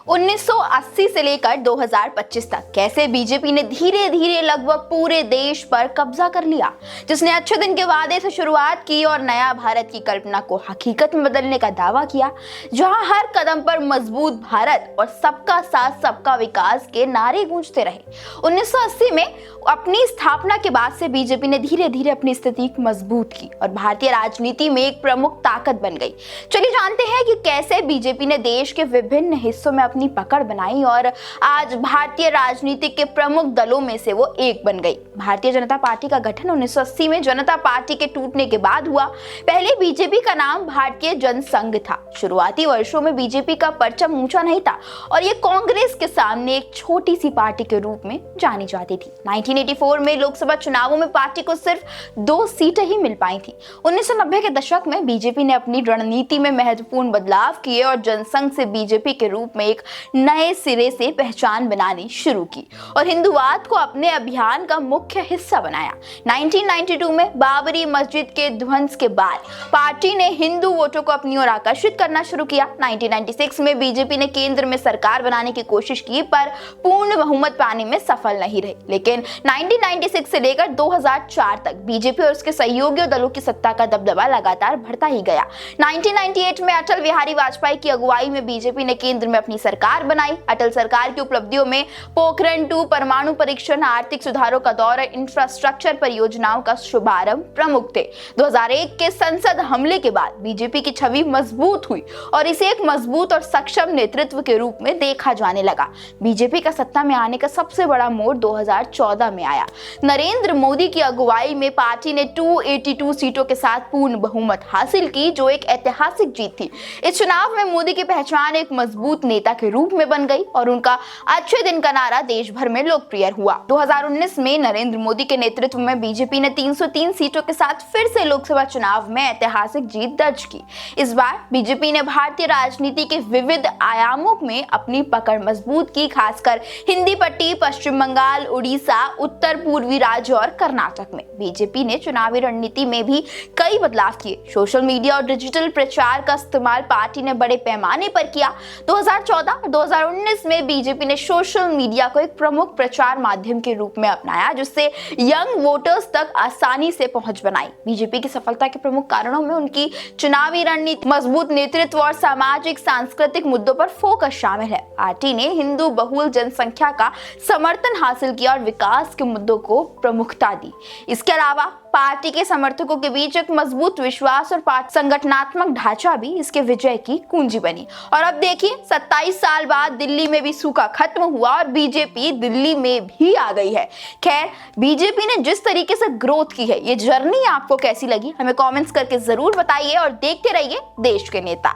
1980 से लेकर 2025 तक कैसे बीजेपी ने धीरे धीरे लगभग पूरे देश पर कब्जा कर लिया, जिसने अच्छे दिन के वादे से शुरुआत की और नया भारत की कल्पना को हकीकत में बदलने का दावा किया, जहां हर कदम पर मजबूत भारत और सबका साथ सबका विकास के नारे गूंजते रहे। 1980 में अपनी स्थापना के बाद से बीजेपी ने धीरे धीरे अपनी स्थिति मजबूत की और भारतीय राजनीति में एक प्रमुख ताकत बन गई। चलिए जानते हैं कि कैसे बीजेपी ने देश के विभिन्न हिस्सों में अपनी पकड़ बनाई और आज भारतीय राजनीति के प्रमुख दलों में से वो एक बन गई। भारतीय जनता पार्टी का गठन 1980 में जनता पार्टी के टूटने के बाद हुआ। पहले बीजेपी का नाम भारतीय जनसंघ था। शुरुआती वर्षों में बीजेपी का परचम ऊंचा नहीं था और ये कांग्रेस के सामने एक छोटी सी पार्टी के रूप में जानी जाती थी। 1984 में लोकसभा चुनावों में पार्टी को सिर्फ 2 सीटें ही मिल पाई थी। 1990 के दशक में बीजेपी ने अपनी रणनीति में महत्वपूर्ण बदलाव किए और जनसंघ से बीजेपी के रूप में एक नए सिरे से पहचान बनानी शुरू की और हिंदुवाद को अपने अभियान का मुख्य हिस्सा बनाया। 1992 में बाबरी मस्जिद के ध्वंस के बाद पार्टी ने हिंदू वोटों को अपनी ओर आकर्षित करना शुरू किया। 1996 में बीजेपी ने केंद्र में सरकार बनाने की कोशिश की पर पूर्ण बहुमत पाने में सफल नहीं रही। लेकिन 1996 से लेकर 2004 तक बीजेपी और उसके सहयोगी दलों की सत्ता का दबदबा लगातार बढ़ता ही गया। 1998 में अटल बिहारी वाजपेयी की अगुवाई में बीजेपी ने केंद्र में अपनी सरकार बनाई। अटल सरकार की उपलब्धियों में पोखरण 2 परमाणु परीक्षण, आर्थिक सुधारों का दौर, इंफ्रास्ट्रक्चर परियोजनाओं का शुभारंभ प्रमुख थे। 2001 के संसद हमले के बाद बीजेपी की छवि मजबूत हुई और इसे एक मजबूत और सक्षम नेतृत्व के रूप में देखा जाने लगा। बीजेपी का सत्ता में आने का सबसे बड़ा मोड़ 2014 में आया। नरेंद्र मोदी की अगुवाई में पार्टी ने 282 सीटों के साथ पूर्ण बहुमत हासिल की, जो एक ऐतिहासिक जीत थी। इस चुनाव में मोदी की पहचान एक मजबूत नेता के रूप में बन गई और उनका अच्छे दिन का नारा देश भर में लोकप्रिय हुआ। 2019 में नरेंद्र मोदी के नेतृत्व में बीजेपी ने 303 सीटों के साथ फिर से लोकसभा चुनाव में ऐतिहासिक जीत दर्ज की। इस बार बीजेपी ने भारतीय राजनीति के विविध आयामों में अपनी पकड़ मजबूत की, खासकर हिंदी पट्टी, पश्चिम बंगाल, उड़ीसा, उत्तर पूर्वी राज्य और कर्नाटक में। बीजेपी ने चुनावी रणनीति में भी कई बदलाव किए। सोशल मीडिया और डिजिटल प्रचार का इस्तेमाल पार्टी ने बड़े पैमाने पर किया। 2014 और 2019 में बीजेपी ने सोशल मीडिया को एक प्रमुख प्रचार माध्यम के रूप में अपनाया, जिससे यंग वोटर्स तक आसानी से पहुंच बनाई। बीजेपी की सफलता के प्रमुख कारणों में उनकी चुनावी रणनीति, मजबूत नेतृत्व और सामाजिक सांस्कृतिक मुद्दों पर फोकस शामिल है। पार्टी ने हिंदू बहुल जनसंख्या का समर्थन हासिल किया और विकास के मुद्दों को प्रमुखता दी। इसके अलावा पार्टी के समर्थकों के बीच एक मजबूत विश्वास और संगठनात्मक ढांचा भी इसके विजय की कुंजी बनी। और अब देखिए, 27 साल बाद दिल्ली में भी सूखा खत्म हुआ और बीजेपी दिल्ली में भी आ गई है। खैर, बीजेपी ने जिस तरीके से ग्रोथ की है, ये जर्नी आपको कैसी लगी हमें कमेंट्स करके जरूर बताइए और देखते रहिए देश के नेता।